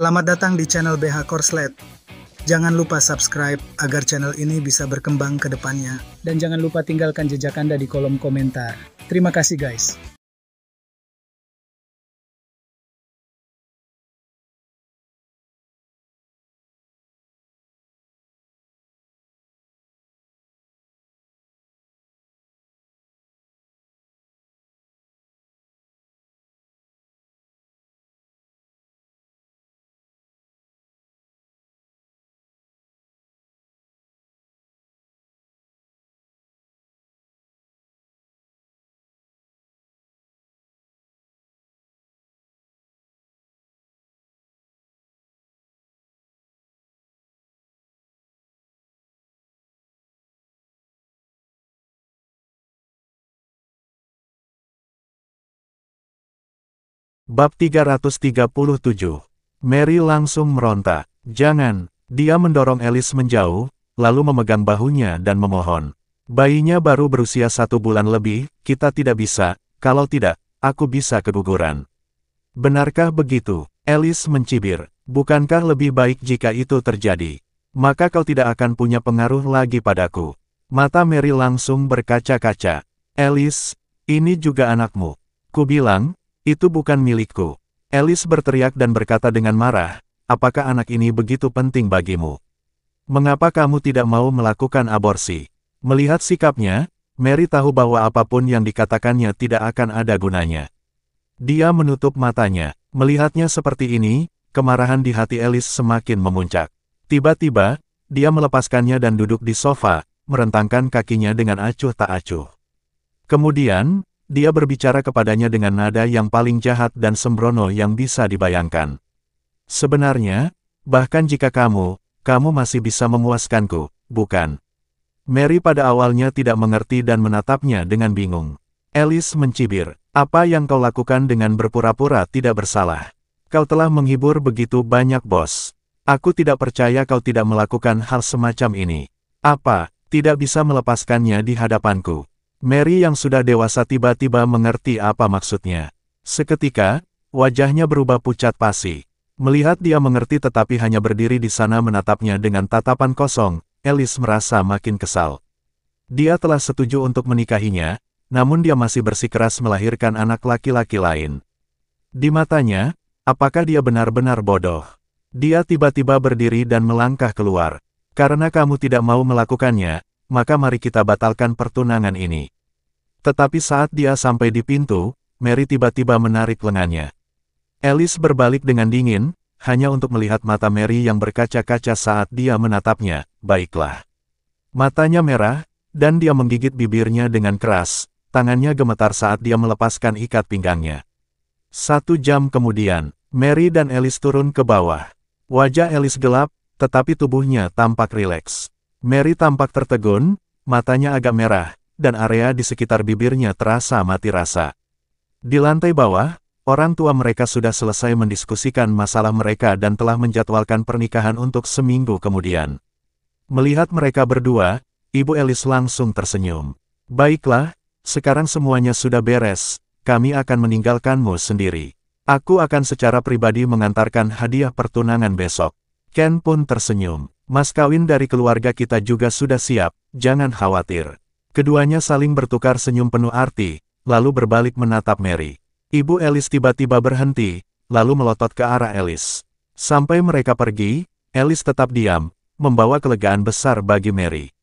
Selamat datang di channel BH Korslet. Jangan lupa subscribe agar channel ini bisa berkembang ke depannya. Dan jangan lupa tinggalkan jejak Anda di kolom komentar. Terima kasih guys. Bab 337. Mary langsung meronta. Jangan, dia mendorong Alice menjauh, lalu memegang bahunya dan memohon. Bayinya baru berusia 1 bulan lebih, kita tidak bisa, kalau tidak, aku bisa keguguran. Benarkah begitu? Alice mencibir. Bukankah lebih baik jika itu terjadi? Maka kau tidak akan punya pengaruh lagi padaku. Mata Mary langsung berkaca-kaca. Alice, ini juga anakmu. Ku bilang, itu bukan milikku. Alice berteriak dan berkata dengan marah, apakah anak ini begitu penting bagimu? Mengapa kamu tidak mau melakukan aborsi? Melihat sikapnya, Mary tahu bahwa apapun yang dikatakannya tidak akan ada gunanya. Dia menutup matanya. Melihatnya seperti ini, kemarahan di hati Alice semakin memuncak. Tiba-tiba, dia melepaskannya dan duduk di sofa, merentangkan kakinya dengan acuh tak acuh. Kemudian, dia berbicara kepadanya dengan nada yang paling jahat dan sembrono yang bisa dibayangkan. Sebenarnya, bahkan jika kamu masih bisa memuaskanku, bukan? Mary pada awalnya tidak mengerti dan menatapnya dengan bingung. Alice mencibir, apa yang kau lakukan dengan berpura-pura tidak bersalah? Kau telah menghibur begitu banyak bos. Aku tidak percaya kau tidak melakukan hal semacam ini. Apa, tidak bisa melepaskannya di hadapanku? Mary yang sudah dewasa tiba-tiba mengerti apa maksudnya. Seketika, wajahnya berubah pucat pasi. Melihat dia mengerti tetapi hanya berdiri di sana menatapnya dengan tatapan kosong, Alice merasa makin kesal. Dia telah setuju untuk menikahinya, namun dia masih bersikeras melahirkan anak laki-laki lain. Di matanya, apakah dia benar-benar bodoh? Dia tiba-tiba berdiri dan melangkah keluar. Karena kamu tidak mau melakukannya, maka mari kita batalkan pertunangan ini. Tetapi saat dia sampai di pintu, Mary tiba-tiba menarik lengannya. Alice berbalik dengan dingin, hanya untuk melihat mata Mary yang berkaca-kaca saat dia menatapnya. Baiklah. Matanya merah, dan dia menggigit bibirnya dengan keras, tangannya gemetar saat dia melepaskan ikat pinggangnya. 1 jam kemudian, Mary dan Alice turun ke bawah. Wajah Alice gelap, tetapi tubuhnya tampak rileks. Mary tampak tertegun, matanya agak merah, dan area di sekitar bibirnya terasa mati rasa. Di lantai bawah, orang tua mereka sudah selesai mendiskusikan masalah mereka dan telah menjadwalkan pernikahan untuk seminggu kemudian. Melihat mereka berdua, Ibu Alice langsung tersenyum. Baiklah, sekarang semuanya sudah beres, kami akan meninggalkanmu sendiri. Aku akan secara pribadi mengantarkan hadiah pertunangan besok. Ken pun tersenyum. Mas kawin dari keluarga kita juga sudah siap, jangan khawatir. Keduanya saling bertukar senyum penuh arti, lalu berbalik menatap Mary. Ibu Alice tiba-tiba berhenti, lalu melotot ke arah Alice. Sampai mereka pergi, Alice tetap diam, membawa kelegaan besar bagi Mary.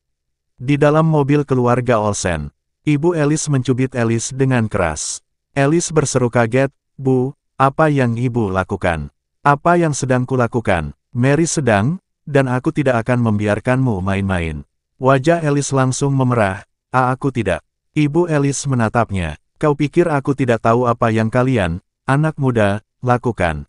Di dalam mobil keluarga Olsen, Ibu Alice mencubit Alice dengan keras. Alice berseru kaget, Bu, apa yang Ibu lakukan? Apa yang sedang kulakukan? Mary sedang, dan aku tidak akan membiarkanmu main-main. Wajah Alice langsung memerah. Aku tidak. Ibu Alice menatapnya. Kau pikir aku tidak tahu apa yang kalian, anak muda, lakukan?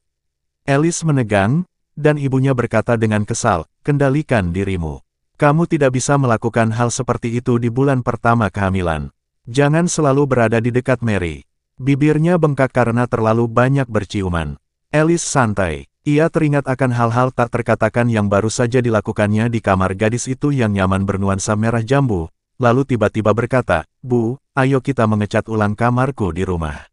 Alice menegang, dan ibunya berkata dengan kesal, kendalikan dirimu. Kamu tidak bisa melakukan hal seperti itu di bulan pertama kehamilan. Jangan selalu berada di dekat Mary. Bibirnya bengkak karena terlalu banyak berciuman. Alice santai. Ia teringat akan hal-hal tak terkatakan yang baru saja dilakukannya di kamar gadis itu yang nyaman bernuansa merah jambu, lalu tiba-tiba berkata, Bu, ayo kita mengecat ulang kamarku di rumah.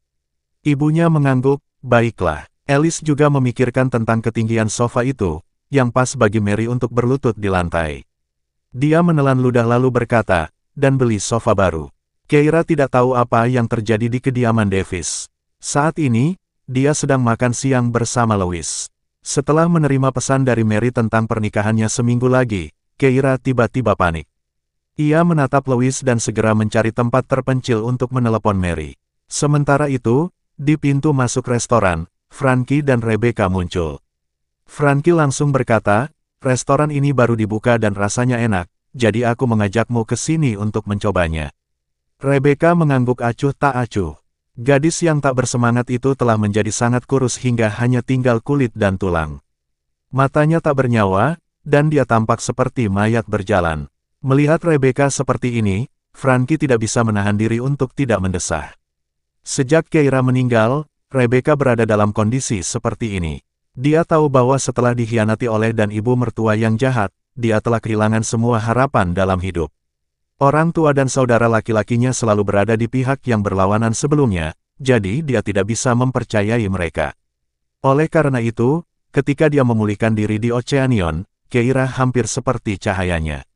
Ibunya mengangguk, baiklah. Alice juga memikirkan tentang ketinggian sofa itu, yang pas bagi Mary untuk berlutut di lantai. Dia menelan ludah lalu berkata, dan beli sofa baru. Keira tidak tahu apa yang terjadi di kediaman Davis. Saat ini, dia sedang makan siang bersama Louis. Setelah menerima pesan dari Mary tentang pernikahannya seminggu lagi, Keira tiba-tiba panik. Ia menatap Louis dan segera mencari tempat terpencil untuk menelepon Mary. Sementara itu, di pintu masuk restoran, Frankie dan Rebecca muncul. Frankie langsung berkata, restoran ini baru dibuka dan rasanya enak, jadi aku mengajakmu ke sini untuk mencobanya. Rebecca mengangguk acuh tak acuh. Gadis yang tak bersemangat itu telah menjadi sangat kurus hingga hanya tinggal kulit dan tulang. Matanya tak bernyawa, dan dia tampak seperti mayat berjalan. Melihat Rebecca seperti ini, Frankie tidak bisa menahan diri untuk tidak mendesah. Sejak Keira meninggal, Rebecca berada dalam kondisi seperti ini. Dia tahu bahwa setelah dikhianati oleh dan ibu mertua yang jahat, dia telah kehilangan semua harapan dalam hidup. Orang tua dan saudara laki-lakinya selalu berada di pihak yang berlawanan sebelumnya, jadi dia tidak bisa mempercayai mereka. Oleh karena itu, ketika dia memulihkan diri di Oceanion, Keira hampir seperti cahayanya.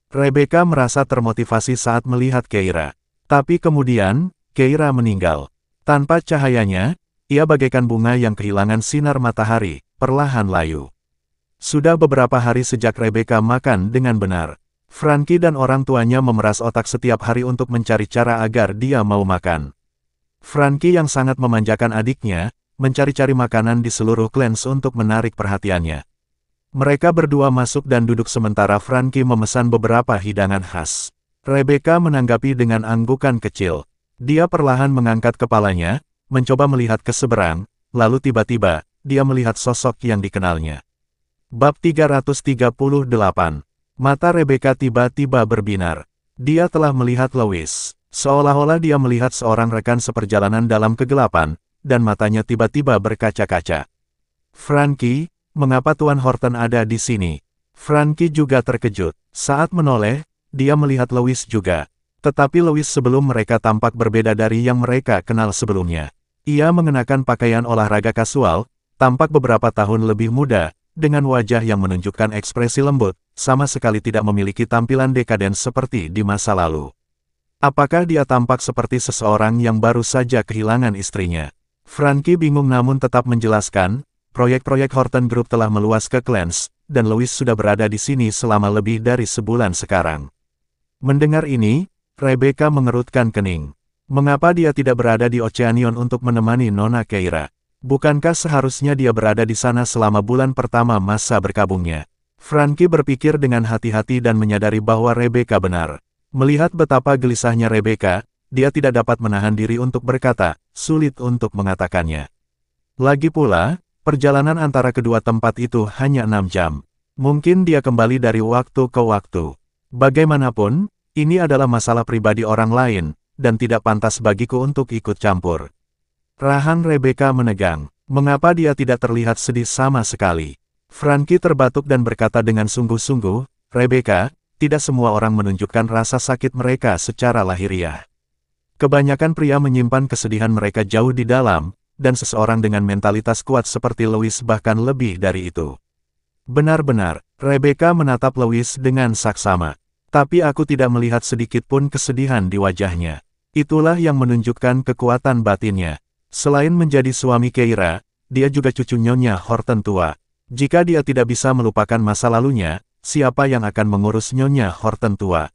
Rebecca merasa termotivasi saat melihat Keira. Tapi kemudian, Keira meninggal. Tanpa cahayanya, ia bagaikan bunga yang kehilangan sinar matahari, perlahan layu. Sudah beberapa hari sejak Rebecca makan dengan benar. Frankie dan orang tuanya memeras otak setiap hari untuk mencari cara agar dia mau makan. Frankie yang sangat memanjakan adiknya, mencari-cari makanan di seluruh Clans untuk menarik perhatiannya. Mereka berdua masuk dan duduk sementara Frankie memesan beberapa hidangan khas. Rebecca menanggapi dengan anggukan kecil. Dia perlahan mengangkat kepalanya, mencoba melihat ke seberang, lalu tiba-tiba, dia melihat sosok yang dikenalnya. Bab 338. Mata Rebecca tiba-tiba berbinar. Dia telah melihat Louis. Seolah-olah dia melihat seorang rekan seperjalanan dalam kegelapan, dan matanya tiba-tiba berkaca-kaca. Frankie, mengapa Tuan Horton ada di sini? Frankie juga terkejut. Saat menoleh, dia melihat Louis juga. Tetapi Louis sebelum mereka tampak berbeda dari yang mereka kenal sebelumnya. Ia mengenakan pakaian olahraga kasual, tampak beberapa tahun lebih muda, dengan wajah yang menunjukkan ekspresi lembut, sama sekali tidak memiliki tampilan dekadens seperti di masa lalu. Apakah dia tampak seperti seseorang yang baru saja kehilangan istrinya? Frankie bingung namun tetap menjelaskan, proyek-proyek Horton Group telah meluas ke Clans, dan Louis sudah berada di sini selama lebih dari sebulan sekarang. Mendengar ini, Rebecca mengerutkan kening. Mengapa dia tidak berada di Oceanion untuk menemani Nona Keira? Bukankah seharusnya dia berada di sana selama bulan pertama masa berkabungnya? Frankie berpikir dengan hati-hati dan menyadari bahwa Rebecca benar. Melihat betapa gelisahnya Rebecca, dia tidak dapat menahan diri untuk berkata, sulit untuk mengatakannya. Lagi pula, perjalanan antara kedua tempat itu hanya 6 jam. Mungkin dia kembali dari waktu ke waktu. Bagaimanapun, ini adalah masalah pribadi orang lain, dan tidak pantas bagiku untuk ikut campur. Rahang Rebecca menegang. Mengapa dia tidak terlihat sedih sama sekali? Frankie terbatuk dan berkata dengan sungguh-sungguh, Rebecca, tidak semua orang menunjukkan rasa sakit mereka secara lahiriah. Kebanyakan pria menyimpan kesedihan mereka jauh di dalam, dan seseorang dengan mentalitas kuat seperti Louis bahkan lebih dari itu. Benar-benar, Rebecca menatap Louis dengan saksama. Tapi aku tidak melihat sedikit pun kesedihan di wajahnya. Itulah yang menunjukkan kekuatan batinnya. Selain menjadi suami Keira, dia juga cucu Nyonya Horton tua. Jika dia tidak bisa melupakan masa lalunya, siapa yang akan mengurus Nyonya Horton tua?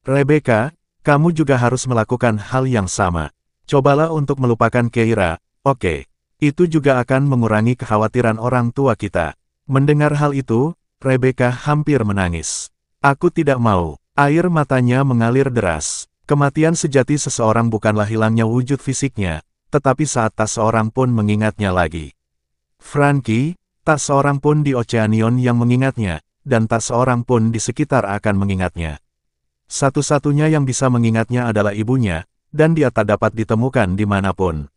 Rebecca, kamu juga harus melakukan hal yang sama. Cobalah untuk melupakan Keira, oke. Itu juga akan mengurangi kekhawatiran orang tua kita. Mendengar hal itu, Rebecca hampir menangis. Aku tidak mau. Air matanya mengalir deras. Kematian sejati seseorang bukanlah hilangnya wujud fisiknya, tetapi saat tak seorang pun mengingatnya lagi. Frankie, tak seorang pun di Oceanion yang mengingatnya, dan tak seorang pun di sekitar akan mengingatnya. Satu-satunya yang bisa mengingatnya adalah ibunya, dan dia tak dapat ditemukan dimanapun.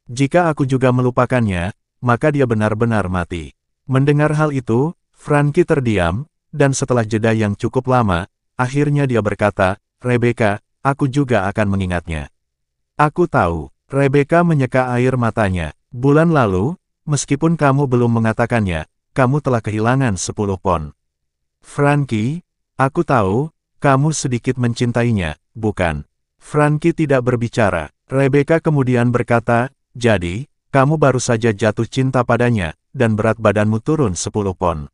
Jika aku juga melupakannya, maka dia benar-benar mati. Mendengar hal itu, Frankie terdiam, dan setelah jeda yang cukup lama, akhirnya dia berkata, Rebecca, aku juga akan mengingatnya. Aku tahu. Rebecca menyeka air matanya. Bulan lalu, meskipun kamu belum mengatakannya, kamu telah kehilangan 10 pon. Frankie, aku tahu, kamu sedikit mencintainya, bukan? Frankie tidak berbicara. Rebecca kemudian berkata, jadi, kamu baru saja jatuh cinta padanya, dan berat badanmu turun 10 pon.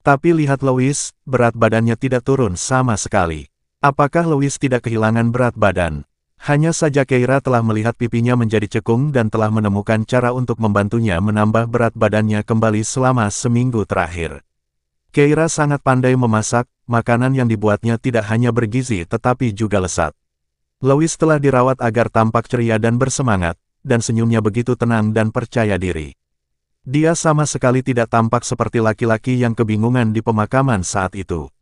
Tapi lihat Louis, berat badannya tidak turun sama sekali. Apakah Louis tidak kehilangan berat badan? Hanya saja Keira telah melihat pipinya menjadi cekung dan telah menemukan cara untuk membantunya menambah berat badannya kembali selama seminggu terakhir. Keira sangat pandai memasak, makanan yang dibuatnya tidak hanya bergizi tetapi juga lezat. Louis telah dirawat agar tampak ceria dan bersemangat, dan senyumnya begitu tenang dan percaya diri. Dia sama sekali tidak tampak seperti laki-laki yang kebingungan di pemakaman saat itu.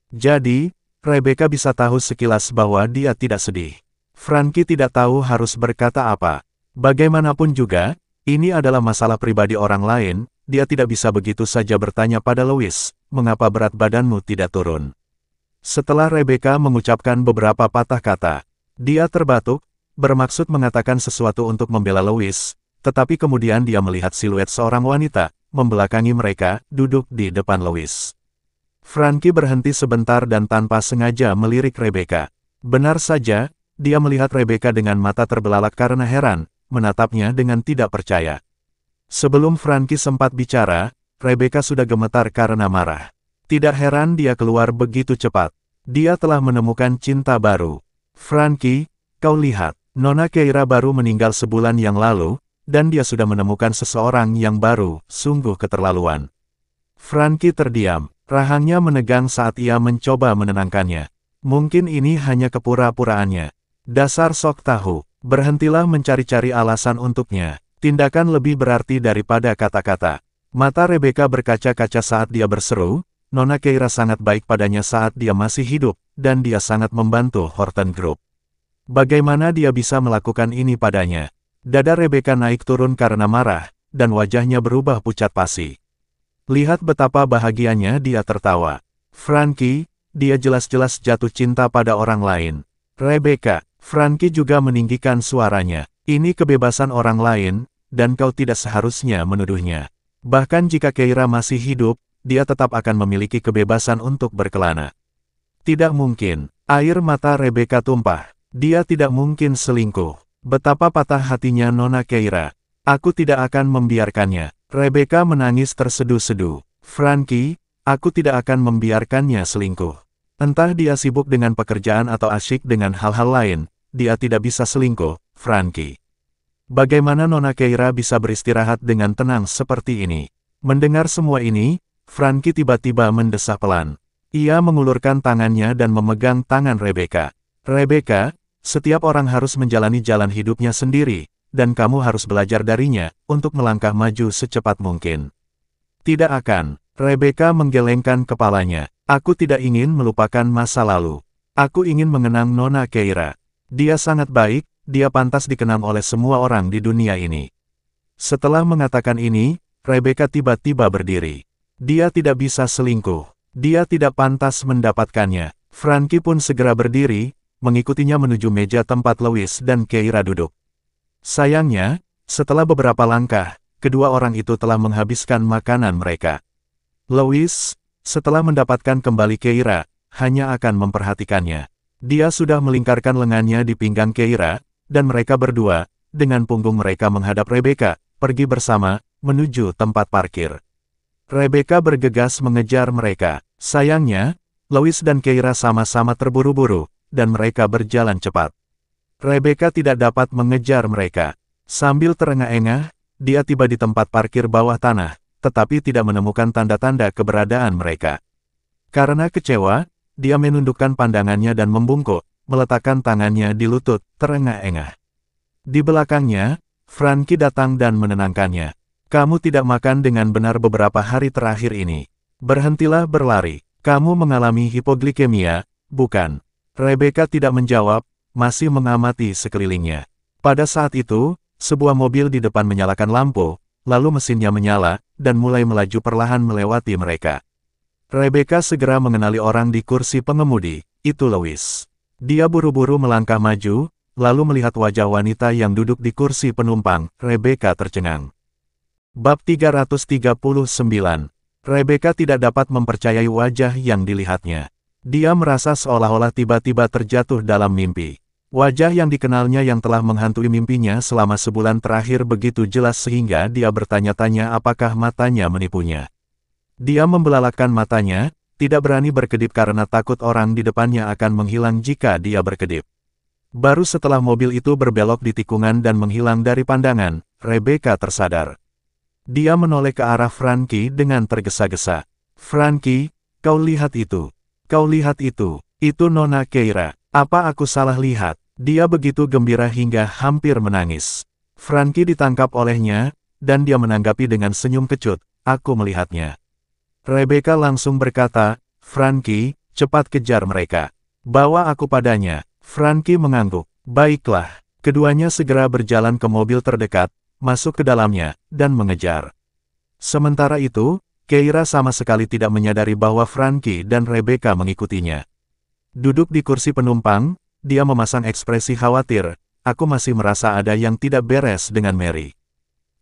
Jadi, Rebecca bisa tahu sekilas bahwa dia tidak sedih. Frankie tidak tahu harus berkata apa. Bagaimanapun juga, ini adalah masalah pribadi orang lain, dia tidak bisa begitu saja bertanya pada Louis, mengapa berat badanmu tidak turun. Setelah Rebecca mengucapkan beberapa patah kata, dia terbatuk, bermaksud mengatakan sesuatu untuk membela Louis, tetapi kemudian dia melihat siluet seorang wanita, membelakangi mereka, duduk di depan Louis. Frankie berhenti sebentar dan tanpa sengaja melirik Rebecca. Benar saja, dia melihat Rebecca dengan mata terbelalak karena heran, menatapnya dengan tidak percaya. Sebelum Frankie sempat bicara, Rebecca sudah gemetar karena marah. Tidak heran dia keluar begitu cepat. Dia telah menemukan cinta baru. Frankie, kau lihat, Nona Keira baru meninggal sebulan yang lalu, dan dia sudah menemukan seseorang yang baru, sungguh keterlaluan. Frankie terdiam, rahangnya menegang saat ia mencoba menenangkannya. Mungkin ini hanya kepura-puraannya. Dasar sok tahu, berhentilah mencari-cari alasan untuknya. Tindakan lebih berarti daripada kata-kata. Mata Rebecca berkaca-kaca saat dia berseru, Nona Keira sangat baik padanya saat dia masih hidup, dan dia sangat membantu Horton Group. Bagaimana dia bisa melakukan ini padanya? Dada Rebecca naik turun karena marah, dan wajahnya berubah pucat pasi. Lihat betapa bahagianya dia tertawa. Frankie, dia jelas-jelas jatuh cinta pada orang lain. Rebecca, Frankie juga meninggikan suaranya. Ini kebebasan orang lain, dan kau tidak seharusnya menuduhnya. Bahkan jika Keira masih hidup, dia tetap akan memiliki kebebasan untuk berkelana. Tidak mungkin. Air mata Rebecca tumpah. Dia tidak mungkin selingkuh. Betapa patah hatinya Nona Keira. Aku tidak akan membiarkannya. Rebecca menangis terseduh-seduh. Frankie, aku tidak akan membiarkannya selingkuh. Entah dia sibuk dengan pekerjaan atau asyik dengan hal-hal lain, dia tidak bisa selingkuh, Frankie. Bagaimana Nona Keira bisa beristirahat dengan tenang seperti ini? Mendengar semua ini, Frankie tiba-tiba mendesah pelan. Ia mengulurkan tangannya dan memegang tangan Rebecca. Rebecca, setiap orang harus menjalani jalan hidupnya sendiri, dan kamu harus belajar darinya, untuk melangkah maju secepat mungkin. Tidak akan. Rebecca menggelengkan kepalanya. Aku tidak ingin melupakan masa lalu. Aku ingin mengenang Nona Keira. Dia sangat baik, dia pantas dikenang oleh semua orang di dunia ini. Setelah mengatakan ini, Rebecca tiba-tiba berdiri. Dia tidak bisa selingkuh. Dia tidak pantas mendapatkannya. Frankie pun segera berdiri, mengikutinya menuju meja tempat Louis dan Keira duduk. Sayangnya, setelah beberapa langkah, kedua orang itu telah menghabiskan makanan mereka. Louis, setelah mendapatkan kembali Keira, hanya akan memperhatikannya. Dia sudah melingkarkan lengannya di pinggang Keira, dan mereka berdua, dengan punggung mereka menghadap Rebecca, pergi bersama, menuju tempat parkir. Rebecca bergegas mengejar mereka. Sayangnya, Louis dan Keira sama-sama terburu-buru, dan mereka berjalan cepat. Rebecca tidak dapat mengejar mereka. Sambil terengah-engah, dia tiba di tempat parkir bawah tanah, tetapi tidak menemukan tanda-tanda keberadaan mereka. Karena kecewa, dia menundukkan pandangannya dan membungkuk, meletakkan tangannya di lutut, terengah-engah. Di belakangnya, Frankie datang dan menenangkannya. Kamu tidak makan dengan benar beberapa hari terakhir ini. Berhentilah berlari. Kamu mengalami hipoglikemia, bukan? Rebecca tidak menjawab, masih mengamati sekelilingnya. Pada saat itu, sebuah mobil di depan menyalakan lampu, lalu mesinnya menyala, dan mulai melaju perlahan melewati mereka. Rebecca segera mengenali orang di kursi pengemudi, itu Louis. Dia buru-buru melangkah maju, lalu melihat wajah wanita yang duduk di kursi penumpang. Rebecca tercengang. Bab 339. Rebecca tidak dapat mempercayai wajah yang dilihatnya. Dia merasa seolah-olah tiba-tiba terjatuh dalam mimpi. Wajah yang dikenalnya yang telah menghantui mimpinya selama sebulan terakhir begitu jelas sehingga dia bertanya-tanya apakah matanya menipunya. Dia membelalakan matanya, tidak berani berkedip karena takut orang di depannya akan menghilang jika dia berkedip. Baru setelah mobil itu berbelok di tikungan dan menghilang dari pandangan, Rebecca tersadar. Dia menoleh ke arah Frankie dengan tergesa-gesa. "Frankie, kau lihat itu. Kau lihat itu. Itu Nona Keira. Apa aku salah lihat?" Dia begitu gembira hingga hampir menangis. Frankie ditangkap olehnya, dan dia menanggapi dengan senyum kecut, "Aku melihatnya." Rebecca langsung berkata, "Frankie, cepat kejar mereka. Bawa aku padanya." Frankie mengangguk. "Baiklah." Keduanya segera berjalan ke mobil terdekat, masuk ke dalamnya, dan mengejar. Sementara itu, Keira sama sekali tidak menyadari bahwa Frankie dan Rebecca mengikutinya. Duduk di kursi penumpang, dia memasang ekspresi khawatir, "Aku masih merasa ada yang tidak beres dengan Mary."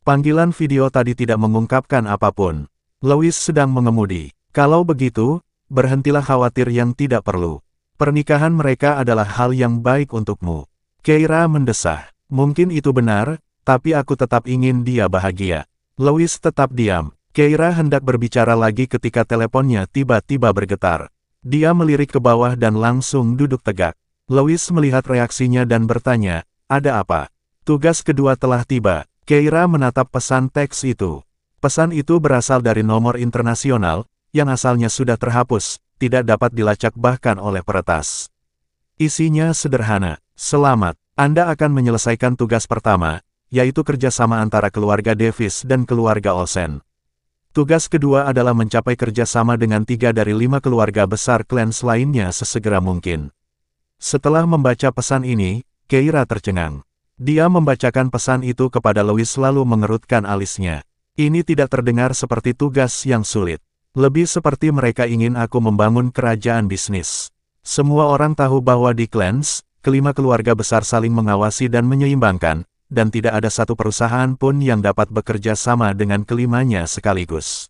Panggilan video tadi tidak mengungkapkan apapun. Louis sedang mengemudi. Kalau begitu, berhentilah khawatir yang tidak perlu. Pernikahan mereka adalah hal yang baik untukmu. Keira mendesah. Mungkin itu benar, tapi aku tetap ingin dia bahagia. Louis tetap diam. Keira hendak berbicara lagi ketika teleponnya tiba-tiba bergetar. Dia melirik ke bawah dan langsung duduk tegak. Louis melihat reaksinya dan bertanya, "Ada apa?" "Tugas kedua telah tiba." Keira menatap pesan teks itu. Pesan itu berasal dari nomor internasional, yang asalnya sudah terhapus, tidak dapat dilacak bahkan oleh peretas. Isinya sederhana, "Selamat, Anda akan menyelesaikan tugas pertama, yaitu kerjasama antara keluarga Davis dan keluarga Olsen. Tugas kedua adalah mencapai kerjasama dengan 3 dari 5 keluarga besar Clans lainnya sesegera mungkin." Setelah membaca pesan ini, Keira tercengang. Dia membacakan pesan itu kepada Louis lalu mengerutkan alisnya. "Ini tidak terdengar seperti tugas yang sulit. Lebih seperti mereka ingin aku membangun kerajaan bisnis. Semua orang tahu bahwa di Clans, kelima keluarga besar saling mengawasi dan menyeimbangkan, dan tidak ada satu perusahaan pun yang dapat bekerja sama dengan kelimanya sekaligus."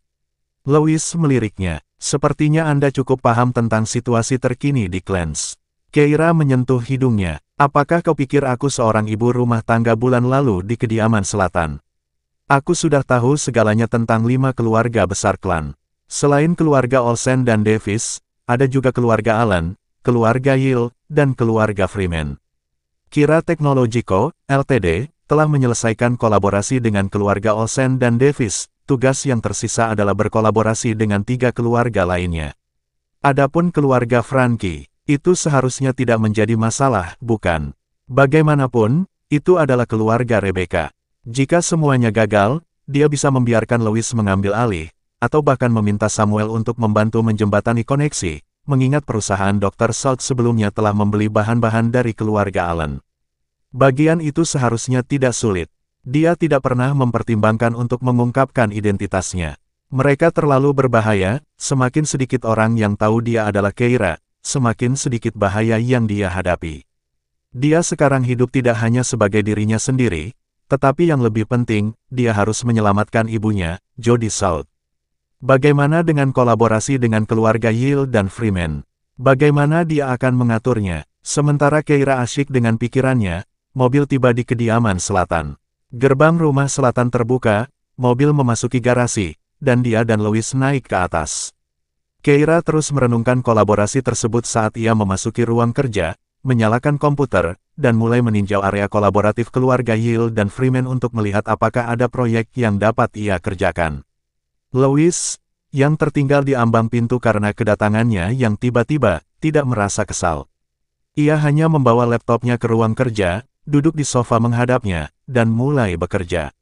Louis meliriknya, "Sepertinya Anda cukup paham tentang situasi terkini di Clans." Keira menyentuh hidungnya, "Apakah kau pikir aku seorang ibu rumah tangga bulan lalu di kediaman selatan? Aku sudah tahu segalanya tentang 5 keluarga besar klan. Selain keluarga Olsen dan Davis, ada juga keluarga Allen, keluarga Yale, dan keluarga Freeman. Kira Technologico, Ltd., telah menyelesaikan kolaborasi dengan keluarga Olsen dan Davis. Tugas yang tersisa adalah berkolaborasi dengan 3 keluarga lainnya. Adapun keluarga Frankie, itu seharusnya tidak menjadi masalah, bukan? Bagaimanapun, itu adalah keluarga Rebecca. Jika semuanya gagal, dia bisa membiarkan Louis mengambil alih, atau bahkan meminta Samuel untuk membantu menjembatani koneksi, mengingat perusahaan Dr. Salt sebelumnya telah membeli bahan-bahan dari keluarga Allen. Bagian itu seharusnya tidak sulit. Dia tidak pernah mempertimbangkan untuk mengungkapkan identitasnya. Mereka terlalu berbahaya, semakin sedikit orang yang tahu dia adalah Keira, semakin sedikit bahaya yang dia hadapi. Dia sekarang hidup tidak hanya sebagai dirinya sendiri, tetapi yang lebih penting, dia harus menyelamatkan ibunya, Jodie Salt. Bagaimana dengan kolaborasi dengan keluarga Yale dan Freeman? Bagaimana dia akan mengaturnya? Sementara Keira asyik dengan pikirannya, mobil tiba di kediaman selatan. Gerbang rumah selatan terbuka, mobil memasuki garasi, dan dia dan Louis naik ke atas. Keira terus merenungkan kolaborasi tersebut saat ia memasuki ruang kerja, menyalakan komputer, dan mulai meninjau area kolaboratif keluarga Yale dan Freeman untuk melihat apakah ada proyek yang dapat ia kerjakan. Louis, yang tertinggal di ambang pintu karena kedatangannya yang tiba-tiba, tidak merasa kesal. Ia hanya membawa laptopnya ke ruang kerja, duduk di sofa menghadapnya, dan mulai bekerja.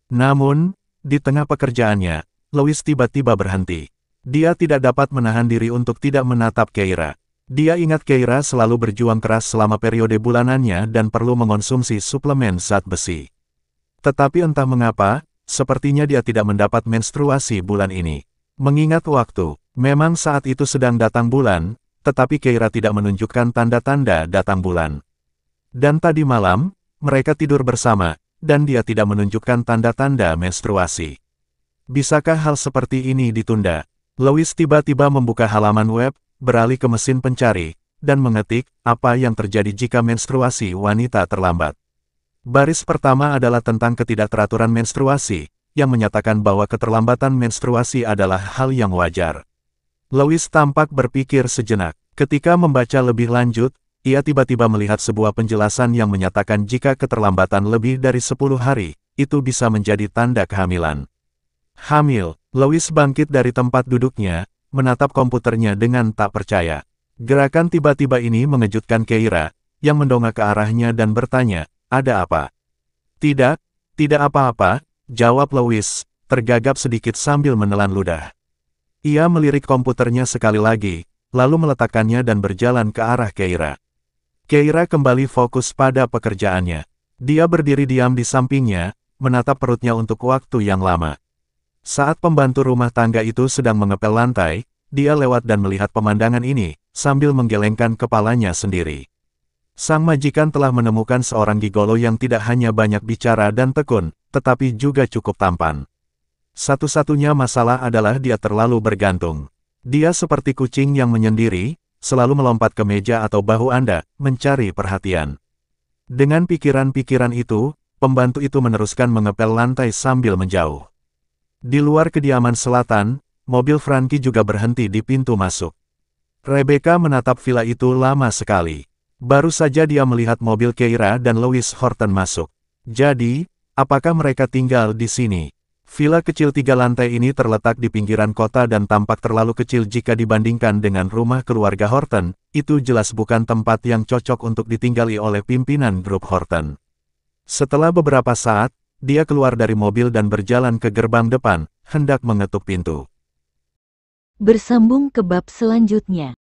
Namun, di tengah pekerjaannya, Louis tiba-tiba berhenti. Dia tidak dapat menahan diri untuk tidak menatap Keira. Dia ingat Keira selalu berjuang keras selama periode bulanannya dan perlu mengonsumsi suplemen zat besi. Tetapi entah mengapa, sepertinya dia tidak mendapat menstruasi bulan ini. Mengingat waktu, memang saat itu sedang datang bulan, tetapi Keira tidak menunjukkan tanda-tanda datang bulan. Dan tadi malam, mereka tidur bersama, dan dia tidak menunjukkan tanda-tanda menstruasi. Bisakah hal seperti ini ditunda? Louis tiba-tiba membuka halaman web, beralih ke mesin pencari, dan mengetik, apa yang terjadi jika menstruasi wanita terlambat. Baris pertama adalah tentang ketidakteraturan menstruasi, yang menyatakan bahwa keterlambatan menstruasi adalah hal yang wajar. Louis tampak berpikir sejenak. Ketika membaca lebih lanjut, ia tiba-tiba melihat sebuah penjelasan yang menyatakan jika keterlambatan lebih dari 10 hari, itu bisa menjadi tanda kehamilan. Hamil, Louis bangkit dari tempat duduknya, menatap komputernya dengan tak percaya. Gerakan tiba-tiba ini mengejutkan Keira, yang mendongak ke arahnya dan bertanya, ada apa? Tidak, tidak apa-apa, jawab Louis, tergagap sedikit sambil menelan ludah. Ia melirik komputernya sekali lagi, lalu meletakkannya dan berjalan ke arah Keira. Keira kembali fokus pada pekerjaannya. Dia berdiri diam di sampingnya, menatap perutnya untuk waktu yang lama. Saat pembantu rumah tangga itu sedang mengepel lantai, dia lewat dan melihat pemandangan ini, sambil menggelengkan kepalanya sendiri. Sang majikan telah menemukan seorang gigolo yang tidak hanya banyak bicara dan tekun, tetapi juga cukup tampan. Satu-satunya masalah adalah dia terlalu bergantung. Dia seperti kucing yang menyendiri, selalu melompat ke meja atau bahu Anda, mencari perhatian. Dengan pikiran-pikiran itu, pembantu itu meneruskan mengepel lantai sambil menjauh. Di luar kediaman selatan, mobil Frankie juga berhenti di pintu masuk. Rebecca menatap villa itu lama sekali. Baru saja dia melihat mobil Keira dan Louis Horton masuk. Jadi, apakah mereka tinggal di sini? Villa kecil 3 lantai ini terletak di pinggiran kota dan tampak terlalu kecil jika dibandingkan dengan rumah keluarga Horton. Itu jelas bukan tempat yang cocok untuk ditinggali oleh pimpinan grup Horton. Setelah beberapa saat, dia keluar dari mobil dan berjalan ke gerbang depan, hendak mengetuk pintu. Bersambung ke bab selanjutnya.